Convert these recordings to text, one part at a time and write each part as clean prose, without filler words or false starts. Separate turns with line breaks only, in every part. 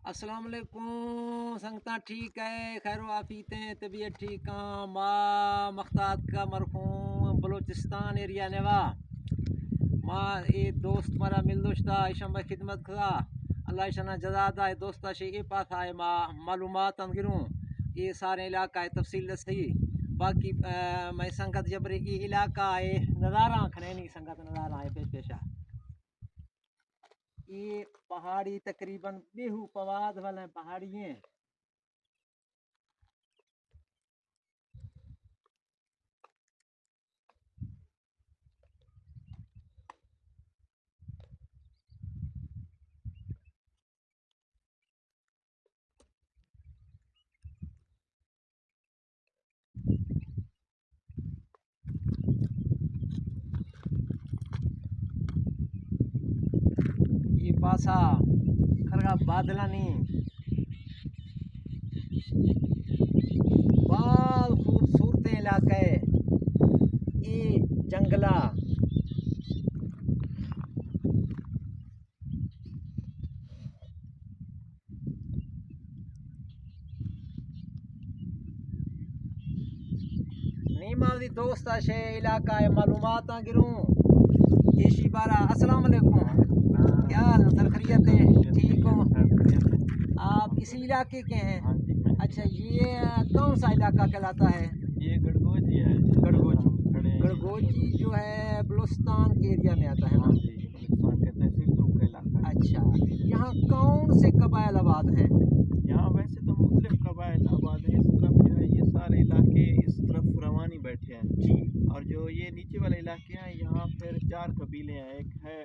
अस्सलाम वालेकुम संगता ठीक है खैर आफियत हैं तबीयत ठीक हाँ माँ मख्तात का मरहूम बलूचिस्तान एरिया नेवा माँ ये दोस्त मरा मिल दोस्ता इशम खिदमत खा अल्लाह इशना जजादा है दोस्ता शे ये पास आए माँ मालूमात अंगिरूँ ये सारे इलाका है तफसील सही बाकी मैं संगत जबरे ये इलाका है नज़ारा खने नहीं संगत नज़ारा है पेश पेशा ये पहाड़ी तकरीबन बेहू पवाद वाले पहाड़ी हैं। ये पासा खरगा बादला नहीं बहुत खूबसूरत इलाका है ये जंगला नीमावदी दोस्त शे इलाका है मालूमात गिरूं ये शिबारा अस्सलाम वालेकुम क्या हाल है खैरियत है ठीक हो आप इसी इलाके के हैं अच्छा ये कौन सा इलाका कहलाता है
ये गड़गोजी है
गड़गोजी जो है बलूचिस्तान के एरिया में आता है ना
बलूचिस्तान के तहसील तुर्क का इलाका है।
अच्छा यहाँ कौन से कबाइल आबाद हैं
यहाँ वैसे तो मुख्तलिफ कबाइल आबाद है। इस तरफ जो है ये सारे इलाके इस तरफ रवानी बैठे हैं
जी
और जो ये नीचे वाले इलाके हैं यहाँ फिर 4 कबीले हैं। एक है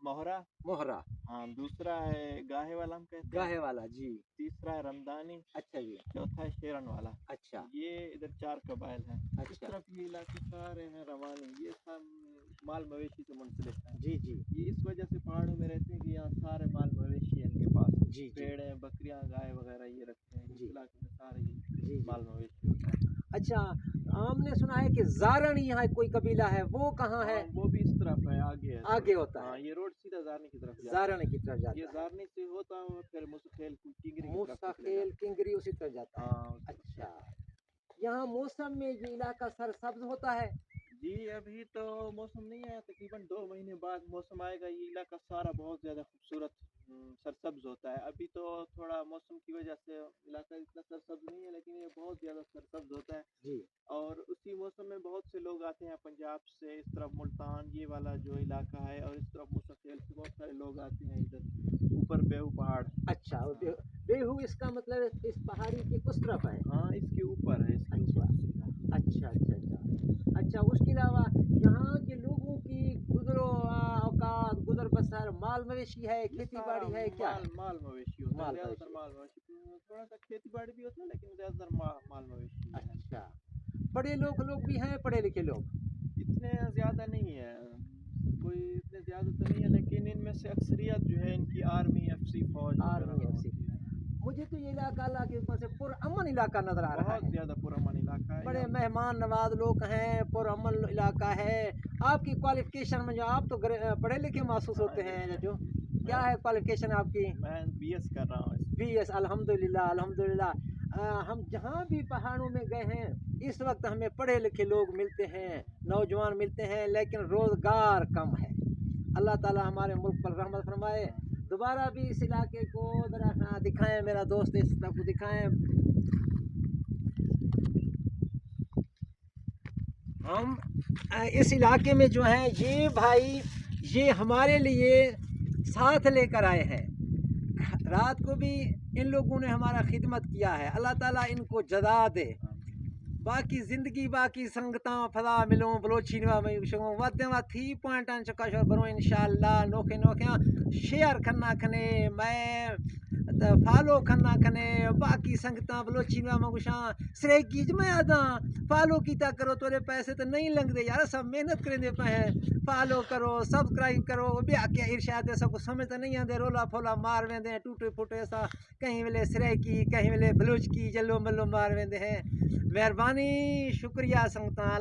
मोहरा
मोहरा
हाँ, दूसरा है गाहे वाला हम कहते हैं,
गाहे वाला जी
तीसरा है रमदानी,
अच्छा जी
चौथा है शेरन वाला।
अच्छा
ये इधर 4 कबाइल हैं। इस
अच्छा
तरफ ये इलाके सारे हैं रवानी, ये सब माल मवेशी से मुंसलिक हैं।
जी जी
ये इस वजह से पहाड़ों में रहते हैं कि यहाँ सारे माल मवेशी हैं इनके पास,
जी जी
भेड़ें बकरियां गाय वगैरह ये रखते हैं।
जी।
इस इलाके में सारे
जी
ये
जी
माल मवेशी होते हैं।
अच्छा हमने सुना है कि जारनी यहाँ कोई कबीला है वो कहाँ है
हाँ, वो भी इस तरफ है, आगे है।
आगे होता
हाँ,
है
ये रोड सीधा जारनी की तरफ जाता है।
जारनी की तरफ
ये
जाता है
जारनी से होता है और फिर मुसखेल टिंगरी की तरफ
मुस्तकिल किंगरी उसी तरफ जाता है
हाँ उस तरफ।
अच्छा यहाँ मौसम में ये इलाका सरसब्ज होता है
जी अभी तो मौसम नहीं आया, तकरीबन 2 महीने बाद मौसम आएगा। ये इलाका सारा बहुत ज़्यादा खूबसूरत सरसब्ज होता है। अभी तो थोड़ा मौसम की वजह से इलाका इतना सरसब्ज नहीं है, लेकिन ये बहुत ज़्यादा सरसब्ज होता है।
जी
और उसी मौसम में बहुत से लोग आते हैं पंजाब से, इस तरफ मुल्तान ये वाला जो इलाका है, और इस तरफ मुस्तकिल से बहुत सारे लोग आते हैं इधर ऊपर बेहू पहाड़।
अच्छा और बेहू इसका मतलब इस पहाड़ी की उस तरफ है
हाँ इसके ऊपर है, इसके ऊपर सीधा।
अच्छा अच्छा अच्छा अच्छा उसके अलावा यहाँ के लोगों की गुजरो औकात गुजर बसर माल मवेशी है खेती बाड़ी है क्या है
माल मवेशी होता है,
माल
ज़्यादातर
मवेशी
माल मवेशी। थोड़ा सा खेती बाड़ी भी होता है, लेकिन ज़्यादातर माल मवेशी है।
अच्छा बड़े लोग भी हैं पढ़े लिखे लोग
इतने ज़्यादा नहीं है, कोई इतने ज़्यादा तो नहीं है, लेकिन इनमें से अक्सरियत जो है इनकी आर्मी एफसी फौज
आर्मी
वगैरह
एफसी
होती है।
मुझे तो ये इलाका अल्लाह के ऊपर से पुरअमन इलाका नजर आ रहा
बहुत
है
ज़्यादा पुरअमन इलाका है।
बड़े मेहमान नवाज लोग हैं पुरअमन इलाका है आपकी क्वालिफिकेशन में जो आप तो पढ़े लिखे महसूस होते हैं जो क्या है क्वालिफिकेशन आपकी
मैं बीएस कर रहा हूँ।
बीएस अल्हम्दुलिल्लाह अल्हम्दुलिल्लाह हम जहाँ भी पहाड़ों में गए हैं इस वक्त हमें पढ़े लिखे लोग मिलते हैं नौजवान मिलते हैं लेकिन रोज़गार कम है अल्लाह ताला हमारे मुल्क पर रहमत फरमाए दोबारा भी इस इलाके को ज़रा दिखाएं मेरा दोस्त इस तरफ को दिखाएं हम इस इलाके में जो है ये भाई ये हमारे लिए साथ लेकर आए हैं रात को भी इन लोगों ने हमारा खिदमत किया है अल्लाह ताला इनको जज़ा दे बाकी ज़िंदगी बाकी संगता फदा मिलो बलोचीनवा में वदवा थी पॉइंटां चकाशो बरो इंशाअल्लाह नोखे नोखे शेयर करना खने मैं फॉलो करना खने बाकी संगता बलोचीनवा में कुछ सरेगी मैं आदा फॉलो कीता करो तोरे पैसे तो नहीं लंघते यार सब मेहनत करेंदे पे हैं फॉलो करो सब्सक्राइब करो ब्याह क्या इरशाद सब कुछ समझ तो नहीं आते रोला फोला मार वेंदे टूटे फूटे सा कहीं वेले सरेगी कहीं वेले बलोच की जल्लो मल्लो मार वेंदे हैं मेहरबानी शुक्रिया संगता